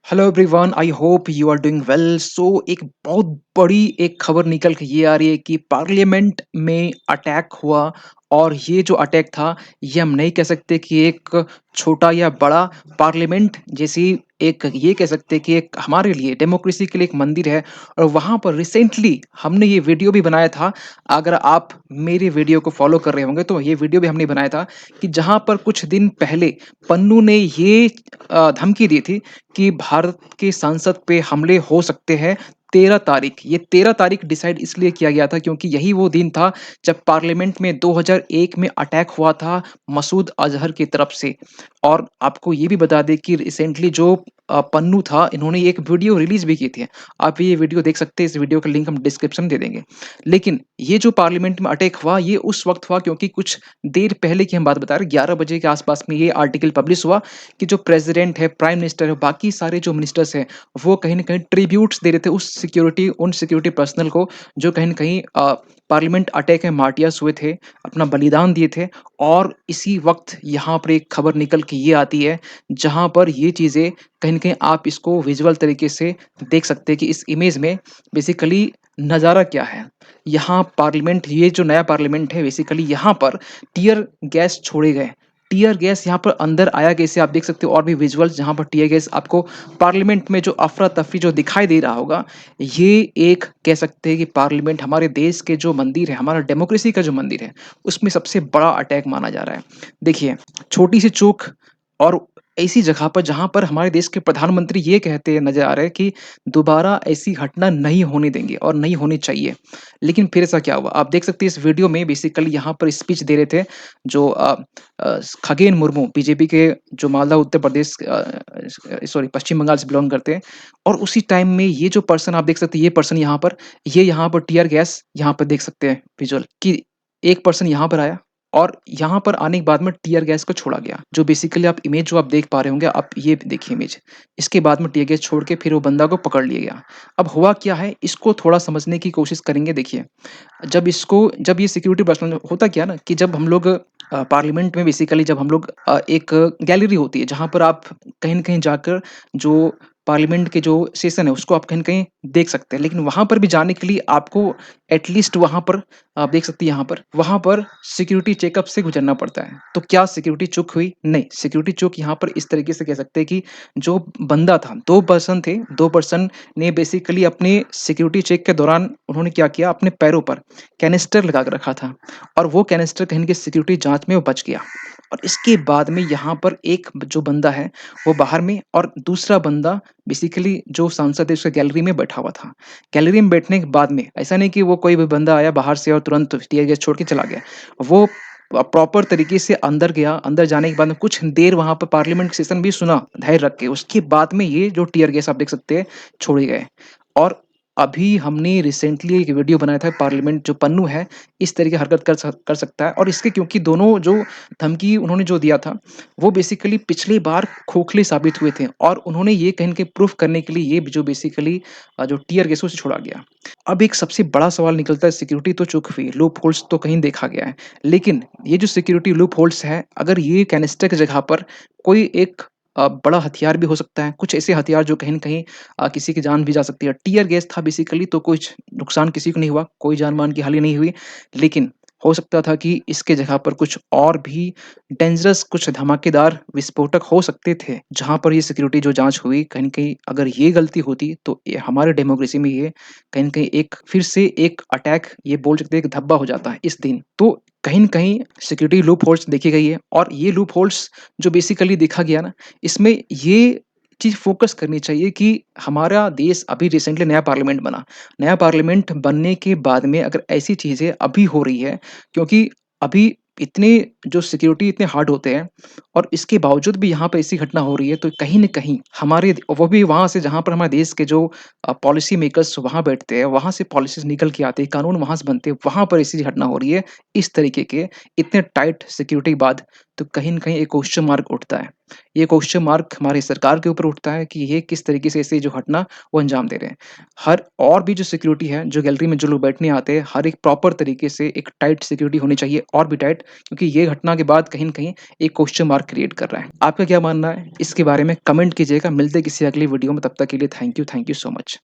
Hello everyone, I hope you are doing well. एक बहुत बड़ी एक खबर निकल के ये आ रही है कि पार्लियामेंट में अटैक हुआ। और ये जो अटैक था, ये हम नहीं कह सकते कि एक छोटा या बड़ा। पार्लियामेंट जैसी एक, ये कह सकते हैं कि एक हमारे लिए डेमोक्रेसी के लिए एक मंदिर है। और वहाँ पर रिसेंटली हमने ये वीडियो भी बनाया था। अगर आप मेरे वीडियो को फॉलो कर रहे होंगे तो ये वीडियो भी हमने बनाया था कि जहाँ पर कुछ दिन पहले पन्नू ने ये धमकी दी थी कि भारत के संसद पे हमले हो सकते हैं 13 तारीख। ये 13 तारीख डिसाइड इसलिए किया गया था क्योंकि यही वो दिन था जब पार्लियामेंट में 2001 में अटैक हुआ था मसूद अजहर की तरफ से। और आपको ये भी बता दें कि रिसेंटली जो पन्नू था, इन्होंने एक वीडियो रिलीज भी की थी। आप ये वीडियो देख सकते हैं, इस वीडियो का लिंक हम डिस्क्रिप्शन में दे देंगे। लेकिन ये जो पार्लियामेंट में अटैक हुआ, ये उस वक्त हुआ क्योंकि कुछ देर पहले की हम बात बता रहे हैं, 11 बजे के आसपास में ये आर्टिकल पब्लिश हुआ कि जो प्रेसिडेंट है, प्राइम मिनिस्टर है, बाकी सारे जो मिनिस्टर्स हैं, वो कहीं न कहीं ट्रिब्यूट्स दे रहे थे उन सिक्योरिटी पर्सनल को जो कहीं न कहीं पार्लियामेंट अटैक में मार्टियर्स हुए थे, अपना बलिदान दिए थे। और इसी वक़्त यहाँ पर एक खबर निकल के ये आती है, जहाँ पर ये चीज़ें कहीं न कहीं आप इसको विज़ुअल तरीके से देख सकते हैं कि इस इमेज में बेसिकली नज़ारा क्या है। यहाँ पार्लियामेंट, ये जो नया पार्लियामेंट है, बेसिकली यहाँ पर टियर गैस छोड़े गए। टियर गैस यहाँ पर अंदर आया कैसे, आप देख सकते हो। और भी विजुअल्स जहाँ पर टियर गैस आपको पार्लियामेंट में जो अफरा-तफरी जो दिखाई दे रहा होगा, ये एक कह सकते हैं कि पार्लियामेंट हमारे देश के जो मंदिर है, हमारा डेमोक्रेसी का जो मंदिर है, उसमें सबसे बड़ा अटैक माना जा रहा है। देखिए, छोटी-सी चूक और ऐसी जगह पर जहाँ पर हमारे देश के प्रधानमंत्री ये कहते नज़र आ रहे हैं कि दोबारा ऐसी घटना नहीं होने देंगे और नहीं होनी चाहिए। लेकिन फिर ऐसा क्या हुआ? आप देख सकते हैं इस वीडियो में बेसिकली यहाँ पर स्पीच दे रहे थे जो खगेन मुर्मू, बीजेपी के, जो मालदा उत्तर प्रदेश सॉरी पश्चिम बंगाल से बिलॉन्ग करते हैं। और उसी टाइम में ये जो पर्सन आप देख सकते हैं, ये पर्सन यहाँ पर टियर गैस यहाँ पर देख सकते हैं विजुअल कि एक पर्सन यहाँ पर आया और यहाँ पर आने के बाद में टियर गैस को छोड़ा गया। जो बेसिकली आप इमेज जो आप देख पा रहे होंगे, आप ये देखिए इमेज। इसके बाद में टियर गैस छोड़ के फिर वो बंदा को पकड़ लिया गया। अब हुआ क्या है, इसको थोड़ा समझने की कोशिश करेंगे। देखिए, जब ये सिक्योरिटी पर्सनल होता क्या है ना कि जब हम लोग पार्लियामेंट में बेसिकली जब हम लोग एक गैलरी होती है जहाँ पर आप कहीं न कहीं जाकर जो पार्लियामेंट के जो सेशन है उसको आप कहीं न कहीं देख सकते हैं। लेकिन वहाँ पर भी जाने के लिए आपको एटलीस्ट वहाँ पर आप देख सकते हैं, वहाँ पर सिक्योरिटी चेकअप से गुज़रना पड़ता है। तो क्या सिक्योरिटी चूक हुई? नहीं, सिक्योरिटी चूक यहाँ पर इस तरीके से कह सकते हैं कि जो बंदा था, 2 पर्सन थे, 2 पर्सन ने बेसिकली अपने सिक्योरिटी चेक के दौरान उन्होंने क्या किया, अपने पैरों पर कैनिस्टर लगा के रखा था। और वो कैनिस्टर कहीं न कहीं सिक्योरिटी जाँच में वो बच गया। और इसके बाद में यहाँ पर एक जो बंदा है, वो बाहर में, और दूसरा बंदा बेसिकली जो सांसद है उसके गैलरी में बैठा हुआ था। गैलरी में बैठने के बाद में ऐसा नहीं कि वो कोई भी बंदा आया बाहर से और तुरंत टियर गैस छोड़ के चला गया। वो प्रॉपर तरीके से अंदर गया, अंदर जाने के बाद में कुछ देर वहाँ पे पार्लियामेंट सेशन भी सुना धैर्य रख के। उसके बाद में ये जो टियर गैस आप देख सकते हैं छोड़े गए। और अभी हमने रिसेंटली एक वीडियो बनाया था, पार्लियामेंट जो पन्नू है, इस तरह की हरकत कर सकता है। और इसके क्योंकि दोनों जो धमकी उन्होंने जो दिया था, वो बेसिकली पिछली बार खोखले साबित हुए थे। और उन्होंने ये कहीं न कहीं प्रूफ करने के लिए ये जो बेसिकली जो टियर गैस है उसे छोड़ा गया। अब एक सबसे बड़ा सवाल निकलता है, सिक्योरिटी तो चूक हुई, लूप होल्स तो कहीं देखा गया है। लेकिन ये जो सिक्योरिटी लूप होल्स है, अगर ये कैनिस्टर की जगह पर कोई एक बड़ा हथियार भी हो सकता है, कुछ ऐसे हथियार जो कहीं न कहीं किसी की जान भी जा सकती है। टियर गैस था बेसिकली, तो कुछ नुकसान किसी को नहीं हुआ, कोई जान-माल की हानि नहीं हुई। लेकिन हो सकता था कि इसके जगह पर कुछ और भी डेंजरस, कुछ धमाकेदार विस्फोटक हो सकते थे। जहाँ पर ये सिक्योरिटी जो जाँच हुई, कहीं न कहीं अगर ये गलती होती तो ये हमारे डेमोक्रेसी में ये कहीं न कहीं एक फिर से एक अटैक, ये बोल सकते हैं कि धब्बा हो जाता है इस दिन। तो कहीं न कहीं सिक्योरिटी लूप होल्स देखी गई है। और ये लूप होल्स जो बेसिकली देखा गया ना, इसमें ये चीज़ फ़ोकस करनी चाहिए कि हमारा देश अभी रिसेंटली नया पार्लियामेंट बना। नया पार्लियामेंट बनने के बाद में अगर ऐसी चीज़ें अभी हो रही है, क्योंकि अभी इतने जो सिक्योरिटी इतने हार्ड होते हैं और इसके बावजूद भी यहाँ पे ऐसी घटना हो रही है, तो कहीं न कहीं हमारे वो भी वहाँ से जहाँ पर हमारे देश के जो पॉलिसी मेकर्स वहाँ बैठते हैं, वहाँ से पॉलिसीज़ निकल के आते हैं, कानून वहाँ से बनते हैं, वहाँ पर ऐसी घटना हो रही है, इस तरीके के इतने टाइट सिक्योरिटी के बाद। तो कहीं न कहीं एक क्वेश्चन मार्क उठता है। ये क्वेश्चन मार्क हमारी सरकार के ऊपर उठता है कि ये किस तरीके से ऐसे जो घटना वो अंजाम दे रहे हैं। हर और भी जो सिक्योरिटी है, जो गैलरी में जो लोग बैठने आते हैं, हर एक प्रॉपर तरीके से एक टाइट सिक्योरिटी होनी चाहिए और भी टाइट, क्योंकि ये घटना के बाद कहीं न कहीं एक क्वेश्चन मार्क क्रिएट कर रहा है। आपका क्या मानना है? इसके बारे में कमेंट कीजिएगा। मिलते हैं किसी अगली वीडियो में, तब तक के लिए थैंक यू सो मच।